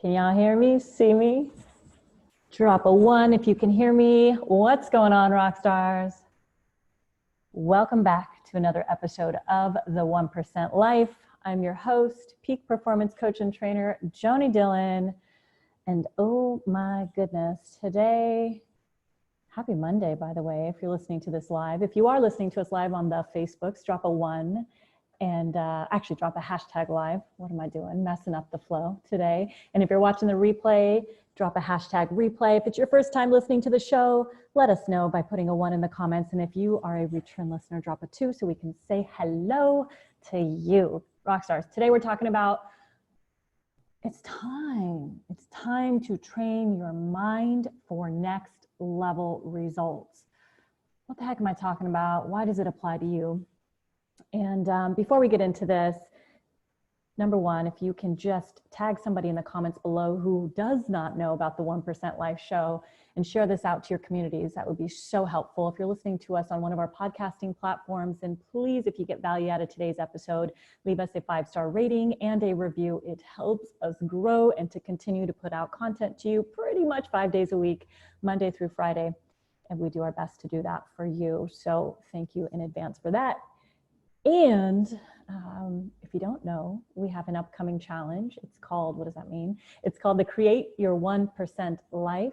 Can y'all hear me, see me? Drop a 1 if you can hear me. What's going on, rock stars? Welcome back to another episode of The 1% Life. I'm your host, peak performance coach and trainer, Joanie Dillon. And oh my goodness, today, happy Monday, by the way, if you're listening to this live. If you are listening to us live on the Facebooks, drop a 1 and actually drop a hashtag live. What am I doing? Messing up the flow today. And if you're watching the replay, drop a hashtag replay. If it's your first time listening to the show, let us know by putting a 1 in the comments. And if you are a return listener, drop a 2 so we can say hello to you. Rockstars, today we're talking about it's time to train your mind for next level results. What the heck am I talking about? Why does it apply to you? And before we get into this, number one, if you can just tag somebody in the comments below who does not know about the 1% Life show and share this out to your communities, that would be so helpful. If you're listening to us on one of our podcasting platforms, then please, if you get value out of today's episode, leave us a 5-star rating and a review. It helps us grow and to continue to put out content to you pretty much 5 days a week, Monday through Friday. And we do our best to do that for you. So thank you in advance for that. And if you don't know, we have an upcoming challenge. It's called, what does that mean? It's called the Create Your 1% Life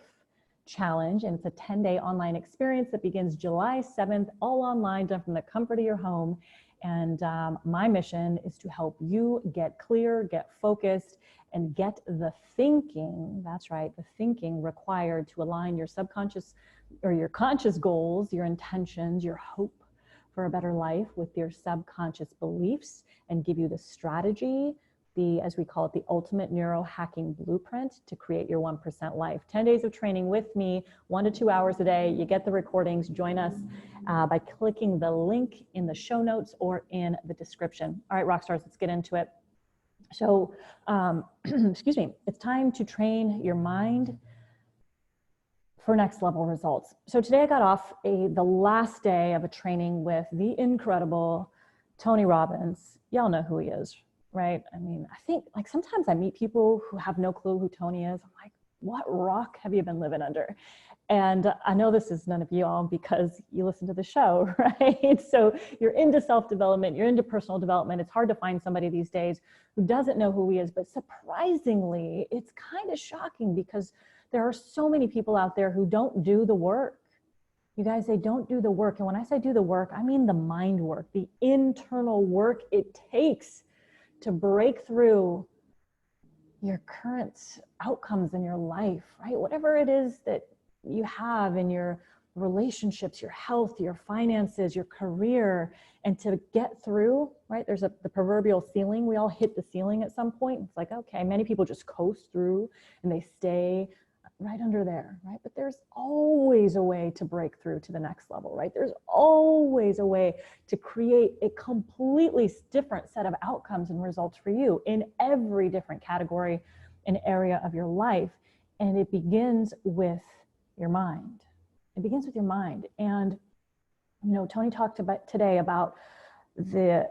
Challenge. And it's a 10-day online experience that begins July 7th, all online, done from the comfort of your home. And my mission is to help you get clear, get focused, and get the thinking, that's right, the thinking required to align your subconscious or your conscious goals, your intentions, your hope for a better life with your subconscious beliefs, and give you the strategy, as we call it, the ultimate neurohacking blueprint to create your 1% life. 10 days of training with me, 1 to 2 hours a day. You get the recordings. Join us by clicking the link in the show notes or in the description. All right, rock stars, let's get into it. So, excuse me, it's time to train your mind for next level results. So today I got off the last day of a training with the incredible Tony Robbins. Y'all know who he is, right? I mean, I think like sometimes I meet people who have no clue who Tony is. I'm like, what rock have you been living under? And I know this is none of y'all because you listen to the show, right? So you're into self-development, you're into personal development. It's hard to find somebody these days who doesn't know who he is, but surprisingly, it's kind of shocking because there are so many people out there who don't do the work. You guys, they don't do the work. And when I say do the work, I mean the mind work, the internal work it takes to break through your current outcomes in your life, right? Whatever it is that you have in your relationships, your health, your finances, your career, and to get through, right? There's the proverbial ceiling. We all hit the ceiling at some point. It's like, okay, many people just coast through and they stay right under there, right? But there's always a way to break through to the next level, right? There's always a way to create a completely different set of outcomes and results for you in every different category and area of your life. And it begins with your mind. It begins with your mind. And, you know, Tony talked about today about I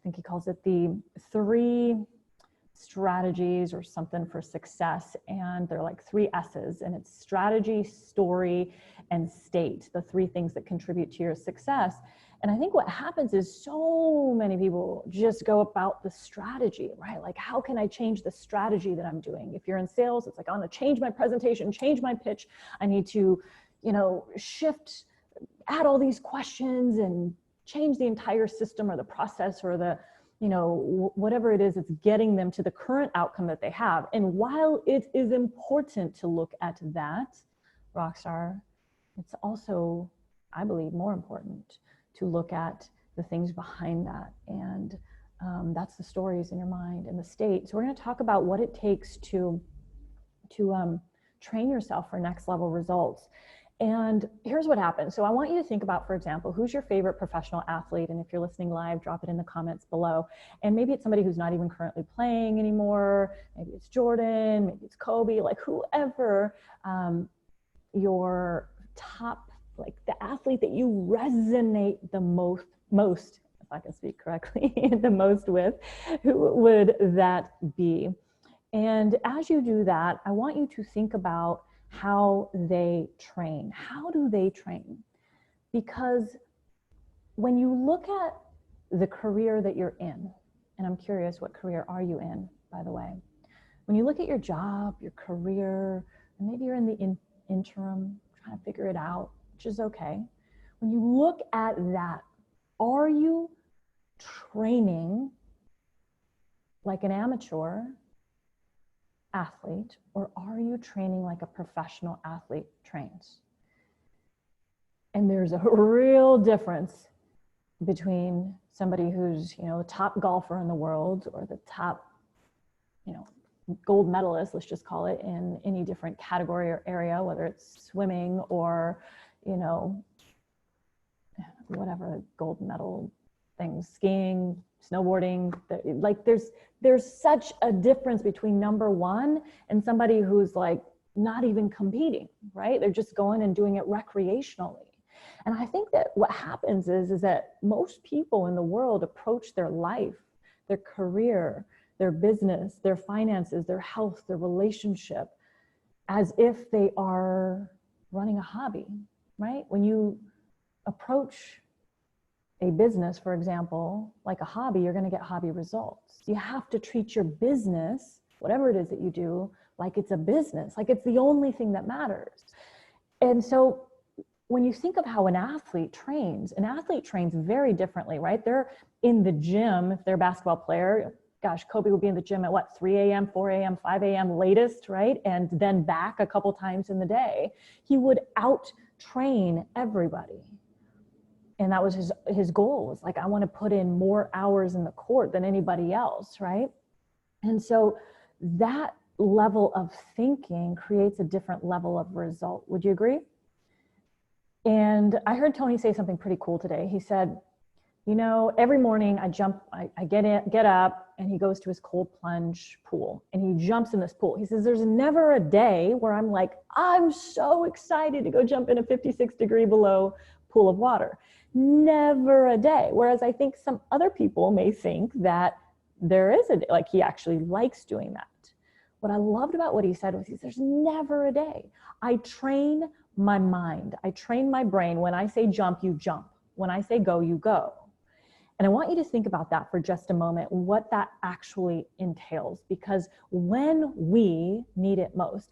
think he calls it the 3 strategies or something for success, and they're like 3 S's, and it's strategy, story, and state, the 3 things that contribute to your success. And I think what happens is so many people just go about the strategy, right? Like, how can I change the strategy that I'm doing? If you're in sales, it's like, I want to change my presentation, change my pitch. I need to, you know, shift, add all these questions and change the entire system or the process or the, you know, whatever it is, it's getting them to the current outcome that they have. And while it is important to look at that, Rockstar, it's also, I believe, more important to look at the things behind that. And that's the stories in your mind and the state. So we're going to talk about what it takes to train yourself for next level results. And here's what happens. So I want you to think about, for example, who's your favorite professional athlete? And if you're listening live, drop it in the comments below. And maybe it's somebody who's not even currently playing anymore. Maybe it's Jordan, maybe it's Kobe, like whoever your top, like the athlete that you resonate the most, if I can speak correctly, the most with, who would that be? And as you do that, I want you to think about how they train. How do they train? Because when you look at the career that you're in, and I'm curious, what career are you in, by the way? When you look at your job, your career, and maybe you're in the interim, trying to figure it out, which is okay. When you look at that, are you training like an amateur athlete, or are you training like a professional athlete trains? And there's a real difference between somebody who's, the top golfer in the world, or the top, gold medalist, let's just call it, in any different category or area, whether it's swimming or, whatever gold medal things, skiing, snowboarding. Like there's such a difference between number one and somebody who's like not even competing, right? They're just going and doing it recreationally. And I think that what happens is that most people in the world approach their life, their career, their business, their finances, their health, their relationship, as if they are running a hobby, right? When you approach a business, for example, like a hobby, you're going to get hobby results. You have to treat your business, whatever it is that you do, like it's a business, like it's the only thing that matters. And so when you think of how an athlete trains very differently, right? They're in the gym, if they're a basketball player, gosh, Kobe would be in the gym at 3 a.m., 4 a.m., 5 a.m. latest, right? And then back a couple times in the day. He would out train everybody. And that was his goal, was like, I want to put in more hours in the court than anybody else, right? And so that level of thinking creates a different level of result. Would you agree? And I heard Tony say something pretty cool today. He said, every morning I get up, and he goes to his cold plunge pool, and he jumps in this pool. He says, there's never a day where I'm like, I'm so excited to go jump in a 56 degree below pool of water. Never a day. Whereas I think some other people may think that there is a day, like he actually likes doing that. What I loved about what he said was, there's never a day. I train my mind. I train my brain. When I say jump, you jump. When I say go, you go. And I want you to think about that for just a moment, what that actually entails. Because when we need it most,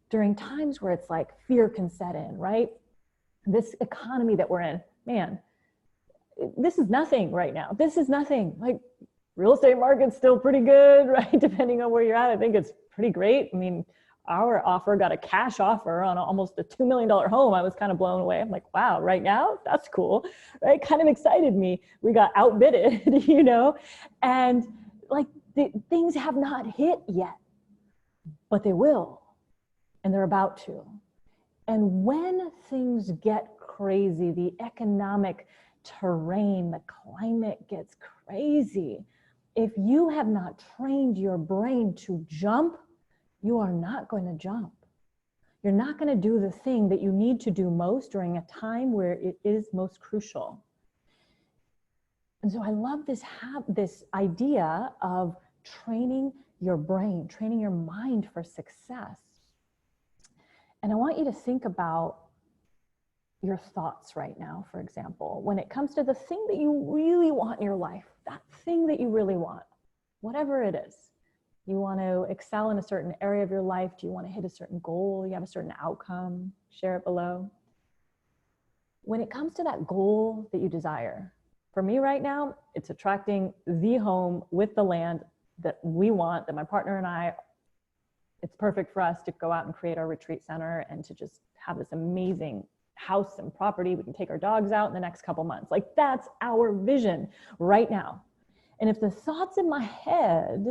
during times where it's like fear can set in, right? This economy that we're in, man, this is nothing right now. This is nothing. Like, real estate market's still pretty good, right? Depending on where you're at, I think it's pretty great. I mean, our offer got a cash offer on almost a $2 million home. I was kind of blown away. I'm like, wow, right now? That's cool, right? Kind of excited me. We got outbidded, and like things have not hit yet, but they will, and they're about to. And when things get crazy, the economic terrain, the climate gets crazy, if you have not trained your brain to jump, you are not going to jump. You're not going to do the thing that you need to do most during a time where it is most crucial. And so I love this idea of training your brain, training your mind for success. And I want you to think about your thoughts right now, for example, when it comes to the thing that you really want in your life, that thing that you really want, whatever it is. You want to excel in a certain area of your life? Do you want to hit a certain goal? You have a certain outcome? Share it below. When it comes to that goal that you desire, for me right now, it's attracting the home with the land that we want, that my partner and I, it's perfect for us to go out and create our retreat center and to just have this amazing house and property. We can take our dogs out in the next couple months. Like, that's our vision right now. And if the thoughts in my head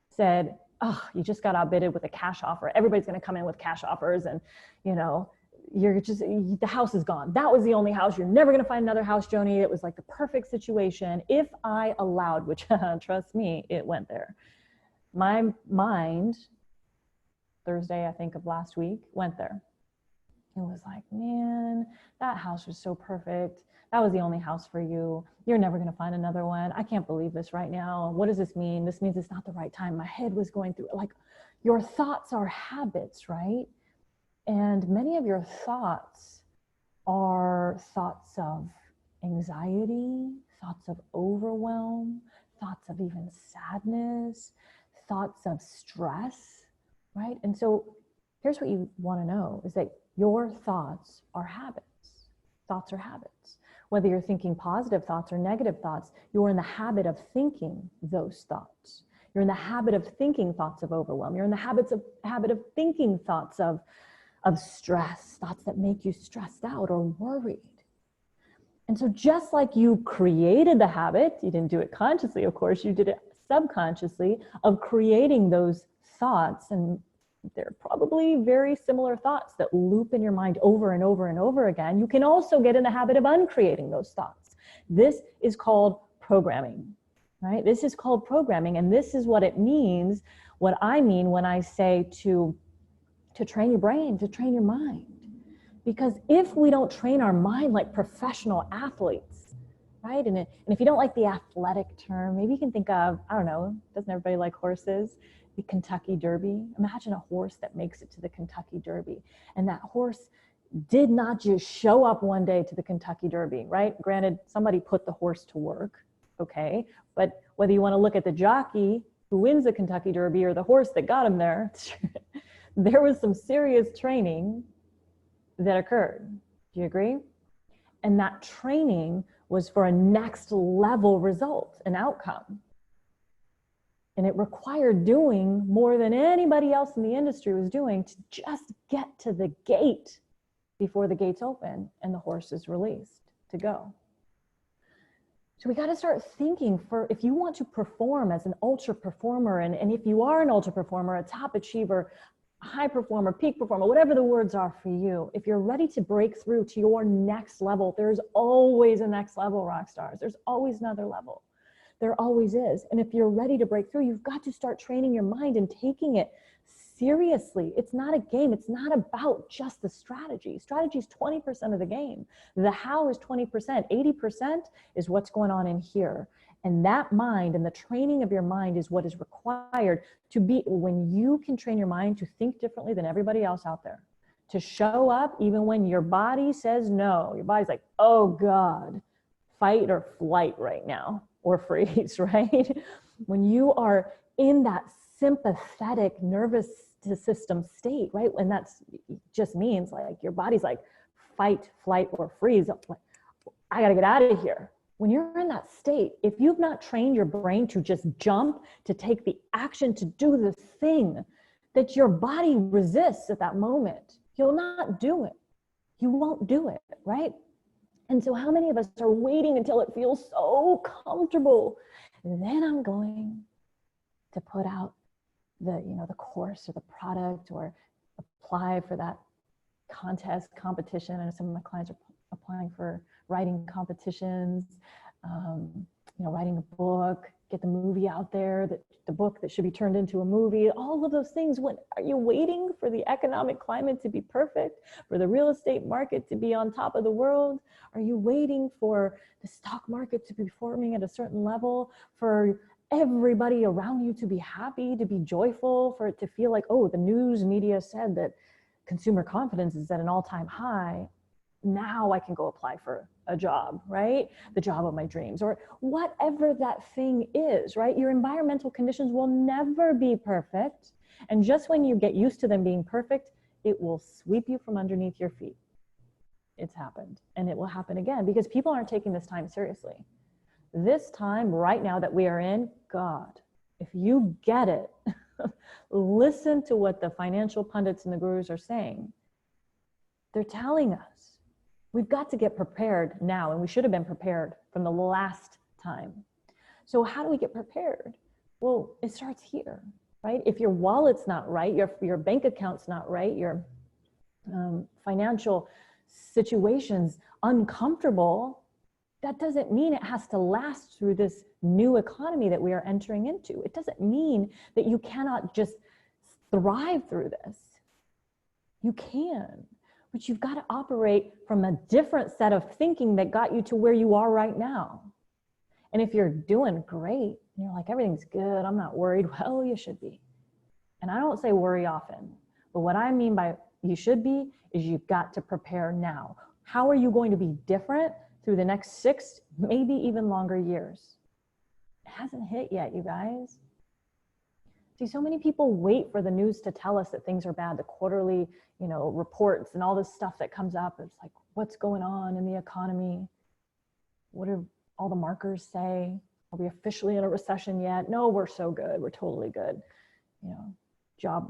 said, oh, you just got outbidded with a cash offer, everybody's going to come in with cash offers, and the house is gone. That was the only house. You're never going to find another house, Joanie. It was like the perfect situation. If I allowed, which trust me, it went there. My mind, Thursday, I think of last week, went there. It was like, man, that house was so perfect. That was the only house for you. You're never going to find another one. I can't believe this right now. What does this mean? This means it's not the right time. My head was going through, like, your thoughts are habits, right? And many of your thoughts are thoughts of anxiety, thoughts of overwhelm, thoughts of even sadness, thoughts of stress, right? And so here's what you want to know is that your thoughts are habits. Thoughts are habits. Whether you're thinking positive thoughts or negative thoughts, you're in the habit of thinking those thoughts. You're in the habit of thinking thoughts of overwhelm. You're in the habit of thinking thoughts of stress, thoughts that make you stressed out or worried. And so just like you created the habit, you didn't do it consciously, of course, you did it subconsciously, of creating those thoughts, and they're probably very similar thoughts that loop in your mind over and over and over again. You can also get in the habit of uncreating those thoughts. This is called programming, right? This is called programming, and this is what it means, what I mean when I say to train your brain, to train your mind. Because if we don't train our mind like professional athletes, right? And if you don't like the athletic term, maybe you can think of, I don't know, doesn't everybody like horses? The Kentucky Derby. Imagine a horse that makes it to the Kentucky Derby. And that horse did not just show up one day to the Kentucky Derby, right? Granted, somebody put the horse to work, okay? But whether you want to look at the jockey who wins the Kentucky Derby or the horse that got him there, there was some serious training that occurred. Do you agree? And that training was for a next level result, an outcome. And it required doing more than anybody else in the industry was doing to just get to the gate before the gates open and the horse is released to go. So we got to start thinking, for if you want to perform as an ultra performer, and if you are an ultra performer, a top achiever, high performer, peak performer, whatever the words are for you, if you're ready to break through to your next level, there's always a next level, rock stars. There's always another level. There always is. And if you're ready to break through, you've got to start training your mind and taking it seriously. It's not a game. It's not about just the strategy. Strategy is 20% of the game. The how is 20%. 80% is what's going on in here. And that mind and the training of your mind is what is required to be, when you can train your mind to think differently than everybody else out there, to show up even when your body says no. Your body's like, oh God, fight or flight right now, or freeze, right? When you are in that sympathetic nervous system state, right? And that's just means like your body's like fight, flight, or freeze. I gotta get out of here. When you're in that state, if you've not trained your brain to just jump, to take the action, to do the thing that your body resists at that moment, you'll not do it. You won't do it, right? And so how many of us are waiting until it feels so comfortable? And then I'm going to put out the course or the product, or apply for that contest, competition. And some of my clients are applying for writing competitions, writing a book, get the movie out there, the book that should be turned into a movie, all of those things. When are you waiting for the economic climate to be perfect, for the real estate market to be on top of the world? Are you waiting for the stock market to be performing at a certain level, for everybody around you to be happy, to be joyful, for it to feel like, oh, the news media said that consumer confidence is at an all-time high. Now I can go apply for a job, right? The job of my dreams, or whatever that thing is, right? Your environmental conditions will never be perfect. And just when you get used to them being perfect, it will sweep you from underneath your feet. It's happened, and it will happen again because people aren't taking this time seriously. This time right now that we are in, God, if you get it, listen to what the financial pundits and the gurus are saying. They're telling us we've got to get prepared now, and we should have been prepared from the last time. So how do we get prepared? Well, it starts here, right? If your wallet's not right, your bank account's not right, your financial situation's uncomfortable, that doesn't mean it has to last through this new economy that we are entering into. It doesn't mean that you cannot just thrive through this. You can. But you've got to operate from a different set of thinking that got you to where you are right now. And if you're doing great, you're like, everything's good, I'm not worried. Well, you should be. And I don't say worry often, but what I mean by you should be is you've got to prepare now. How are you going to be different through the next 6, maybe even longer years? It hasn't hit yet, you guys. See, so many people wait for the news to tell us that things are bad, the quarterly, reports and all this stuff that comes up. It's like, what's going on in the economy? What do all the markers say? Are we officially in a recession yet? No, we're so good. We're totally good. Job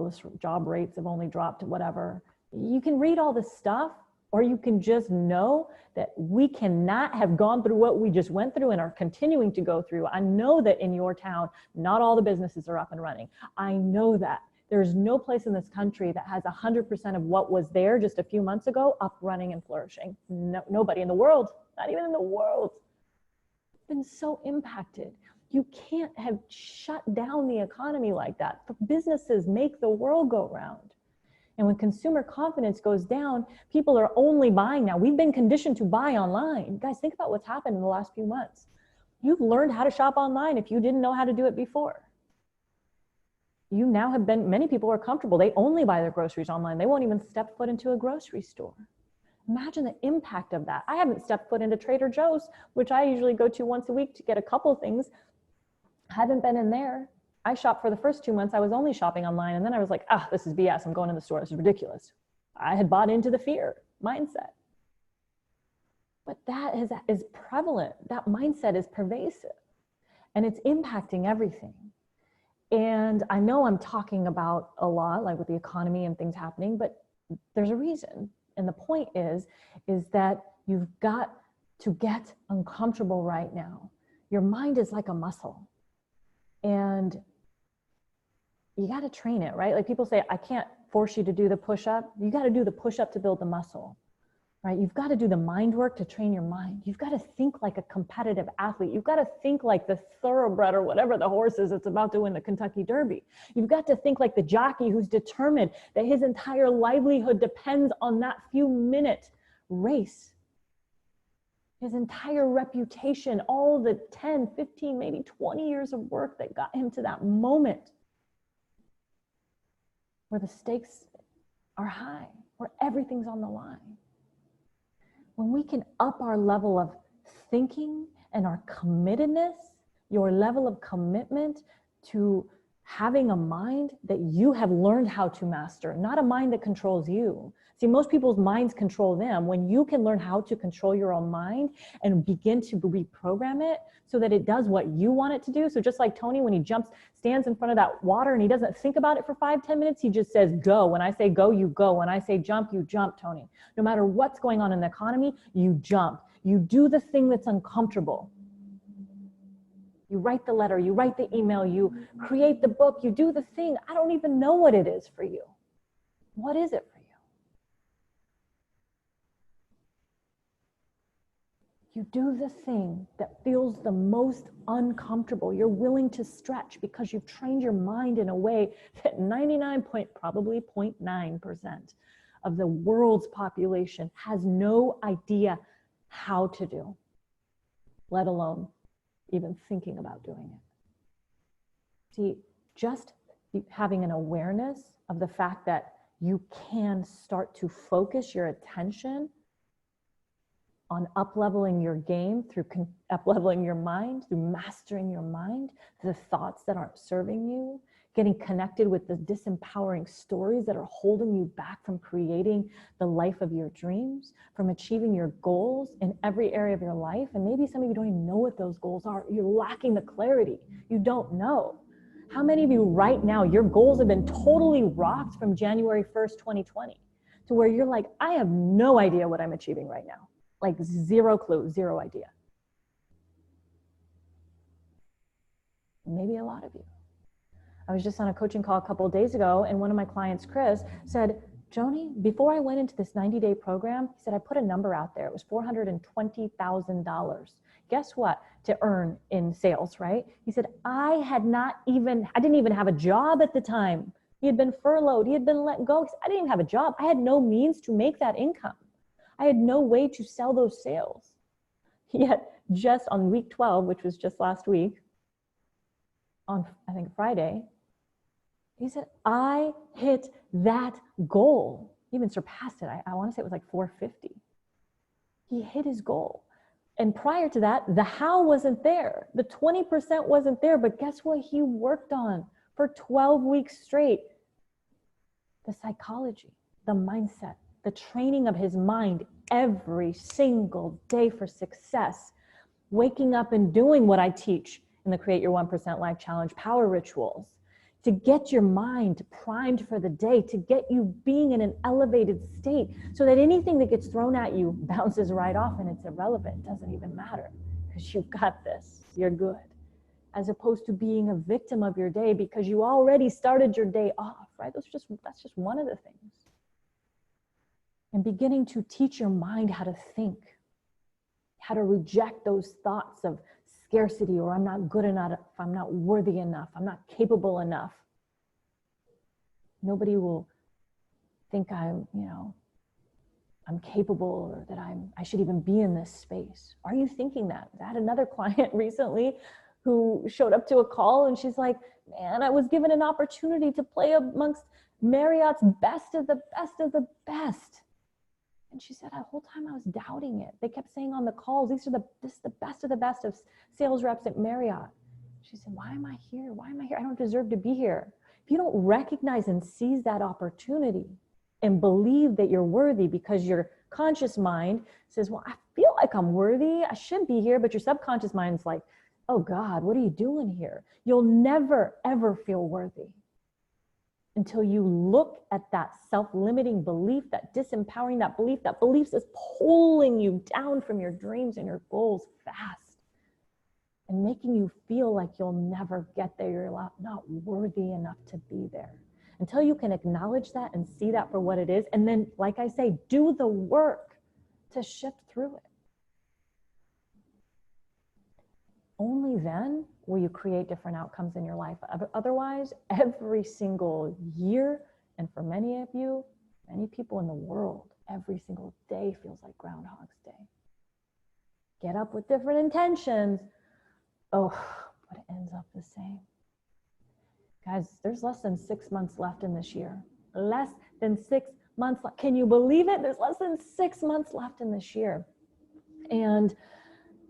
rates have only dropped to whatever. You can read all this stuff, or you can just know that we cannot have gone through what we just went through and are continuing to go through. I know that in your town, not all the businesses are up and running. I know that. There's no place in this country that has 100% of what was there just a few months ago up, running, and flourishing. No, nobody in the world, not even in the world, been so impacted. You can't have shut down the economy like that. Businesses make the world go round. And when consumer confidence goes down, people are only buying now. We've been conditioned to buy online. Guys, think about what's happened in the last few months. You've learned how to shop online if you didn't know how to do it before. You now have been, many people are comfortable. They only buy their groceries online. They won't even step foot into a grocery store. Imagine the impact of that. I haven't stepped foot into Trader Joe's, which I usually go to once a week to get a couple things. I haven't been in there. I shopped for the first 2 months. I was only shopping online. And then I was like, this is BS. I'm going to the store. This is ridiculous. I had bought into the fear mindset. But that is prevalent. That mindset is pervasive. And it's impacting everything. And I know I'm talking about a lot, like with the economy and things happening, but there's a reason. And the point is that you've got to get uncomfortable right now. Your mind is like a muscle. And you got to train it, right? Like people say, I can't force you to do the push-up. You got to do the push-up to build the muscle, right? You've got to do the mind work to train your mind. You've got to think like a competitive athlete. You've got to think like the thoroughbred or whatever the horse is that's about to win the Kentucky Derby. You've got to think like the jockey who's determined that his entire livelihood depends on that few minute race. His entire reputation, all the 10, 15, maybe 20 years of work that got him to that moment where the stakes are high, where everything's on the line. When we can up our level of thinking and our committedness, your level of commitment to having a mind that you have learned how to master, not a mind that controls you. See, most people's minds control them. When you can learn how to control your own mind and begin to reprogram it so that it does what you want it to do. So just like Tony, when he stands in front of that water and he doesn't think about it for 5-10 minutes, he just says, go. When I say go, you go. When I say jump, you jump, Tony. No matter what's going on in the economy, you jump. You do the thing that's uncomfortable. You write the letter, you write the email, you create the book, you do the thing. I don't even know what it is for you. What is it for you? You do the thing that feels the most uncomfortable. You're willing to stretch because you've trained your mind in a way that 99.9% of the world's population has no idea how to do, let alone even thinking about doing it. See, just having an awareness of the fact that you can start to focus your attention on up-leveling your game, through up-leveling your mind, through mastering your mind, the thoughts that aren't serving you, getting connected with the disempowering stories that are holding you back from creating the life of your dreams, from achieving your goals in every area of your life. And maybe some of you don't even know what those goals are. You're lacking the clarity. You don't know. How many of you right now, your goals have been totally rocked from January 1st, 2020, to where you're like, I have no idea what I'm achieving right now. Like zero clue, zero idea. Maybe a lot of you. I was just on a coaching call a couple of days ago, and one of my clients, Chris, said, Joanie, before I went into this 90-day program, he said, I put a number out there. It was $420,000. Guess what? To earn in sales, right? He said, I didn't even have a job at the time. He had been furloughed. He had been let go. I didn't even have a job. I had no means to make that income. I had no way to sell those sales. Yet just on week 12, which was just last week, on I think Friday, he said, I hit that goal. He even surpassed it. I want to say it was like 450. He hit his goal. And prior to that, the how wasn't there. The 20% wasn't there, but guess what he worked on for 12 weeks straight? The psychology, the mindset, the training of his mind every single day for success. Waking up and doing what I teach in the Create Your 1% Life Challenge power rituals, to get your mind primed for the day, to get you being in an elevated state so that anything that gets thrown at you bounces right off and it's irrelevant. It doesn't even matter because you've got this. You're good. As opposed to being a victim of your day because you already started your day off, right? That's just one of the things. And beginning to teach your mind how to think, how to reject those thoughts of scarcity, or I'm not good enough, I'm not worthy enough, I'm not capable enough. Nobody will think I'm capable or that I should even be in this space. Are you thinking that? I had another client recently who showed up to a call and she's like, man, I was given an opportunity to play amongst Marriott's best of the best of the best. And she said, the whole time I was doubting it. They kept saying on the calls, this is the best of the best of sales reps at Marriott. She said, why am I here? Why am I here? I don't deserve to be here. If you don't recognize and seize that opportunity and believe that you're worthy because your conscious mind says, well, I feel like I'm worthy. I should be here. But your subconscious mind's like, oh God, what are you doing here? You'll never, ever feel worthy until you look at that self-limiting belief, that disempowering, that belief is pulling you down from your dreams and your goals fast and making you feel like you'll never get there. You're not worthy enough to be there. Until you can acknowledge that and see that for what it is. And then, like I say, do the work to shift through it. Only then will you create different outcomes in your life. Otherwise, every single year, and for many of you, many people in the world, every single day feels like Groundhog's Day. Get up with different intentions. Oh, but it ends up the same. Guys, there's less than 6 months left in this year. Less than 6 months left. Can you believe it? There's less than 6 months left in this year. And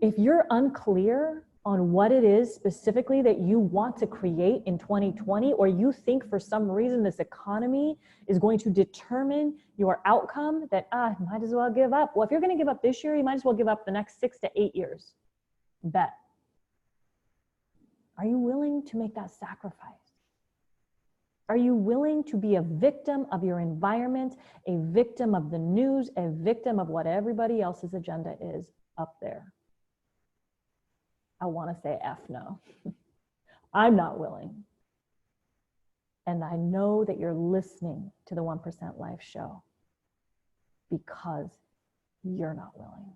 if you're unclear on what it is specifically that you want to create in 2020, or you think for some reason this economy is going to determine your outcome, that might as well give up. Well, if you're going to give up this year, you might as well give up the next 6 to 8 years. Bet. Are you willing to make that sacrifice? Are you willing to be a victim of your environment, a victim of the news, a victim of what everybody else's agenda is up there? I want to say F no. I'm not willing. And I know that you're listening to the 1% Life show because you're not willing.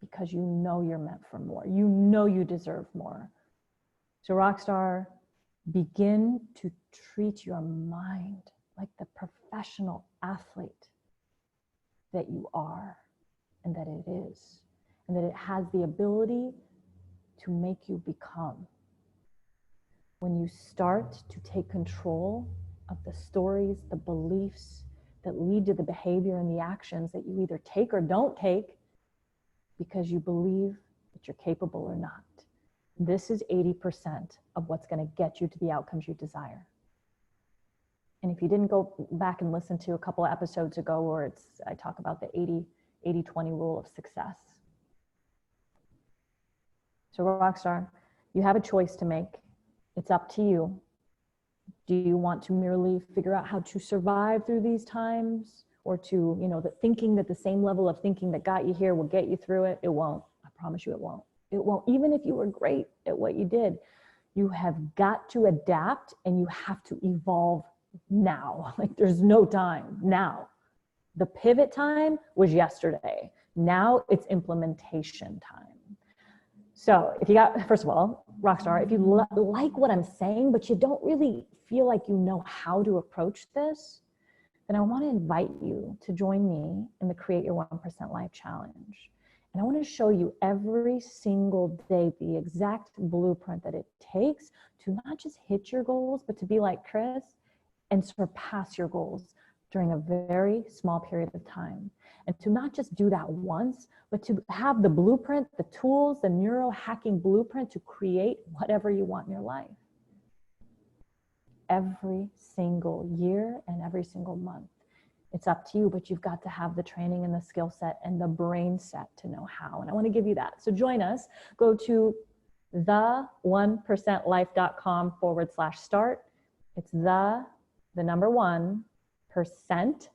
Because you know you're meant for more. You know you deserve more. So Rockstar, begin to treat your mind like the professional athlete that you are and that it is, and that it has the ability to make you become. When you start to take control of the stories, the beliefs that lead to the behavior and the actions that you either take or don't take because you believe that you're capable or not. This is 80% of what's going to get you to the outcomes you desire. And if you didn't go back and listen to a couple of episodes ago where I talk about the 80-20 rule of success. So Rockstar, you have a choice to make. It's up to you. Do you want to merely figure out how to survive through these times, or to, thinking that the same level of thinking that got you here will get you through it? It won't. I promise you it won't. It won't. Even if you were great at what you did, you have got to adapt and you have to evolve now. Like there's no time now. The pivot time was yesterday. Now it's implementation time. So if you got, first of all, Rockstar, if you like what I'm saying, but you don't really feel like you know how to approach this, then I want to invite you to join me in the Create Your 1% Life Challenge. And I want to show you every single day the exact blueprint that it takes to not just hit your goals, but to be like Chris and surpass your goals during a very small period of time. And to not just do that once, but to have the blueprint, the tools, the neurohacking blueprint to create whatever you want in your life. Every single year and every single month. It's up to you, but you've got to have the training and the skill set and the brain set to know how. And I want to give you that. So join us. Go to the1percentlife.com/start. It's the number 1%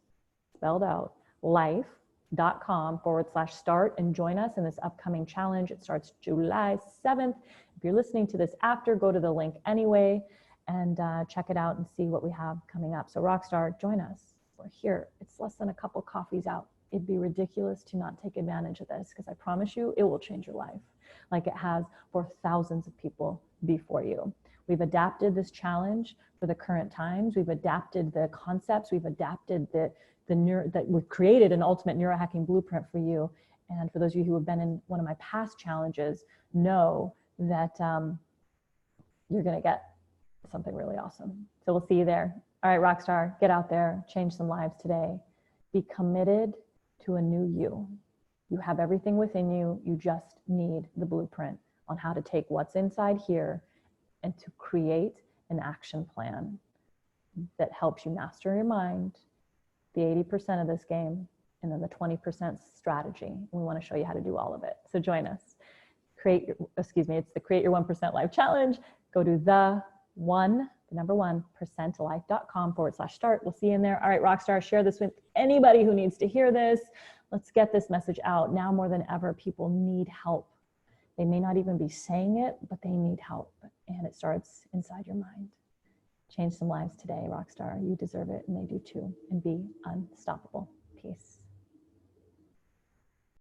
spelled out life.com/start and join us in this upcoming challenge. It starts July 7th. If you're listening to this after, go to the link anyway and check it out and see what we have coming up. So Rockstar, join us. We're here. It's less than a couple coffees out. It'd be ridiculous to not take advantage of this because I promise you it will change your life like it has for thousands of people before you. We've adapted this challenge for the current times. We've adapted the concepts. We've adapted that we've created an ultimate neurohacking blueprint for you. And for those of you who have been in one of my past challenges, know that you're going to get something really awesome. So we'll see you there. All right, Rockstar, get out there, change some lives today. Be committed to a new you. You have everything within you. You just need the blueprint on how to take what's inside here and to create an action plan that helps you master your mind, the 80% of this game, and then the 20% strategy. We want to show you how to do all of it. So join us. It's the Create Your 1% Life Challenge. Go to the number 1percentlife.com/start. We'll see you in there. All right, Rockstar, share this with anybody who needs to hear this. Let's get this message out. Now more than ever, people need help. They may not even be saying it, but they need help. And it starts inside your mind. Change some lives today, Rockstar. You deserve it, and they do too. And be unstoppable.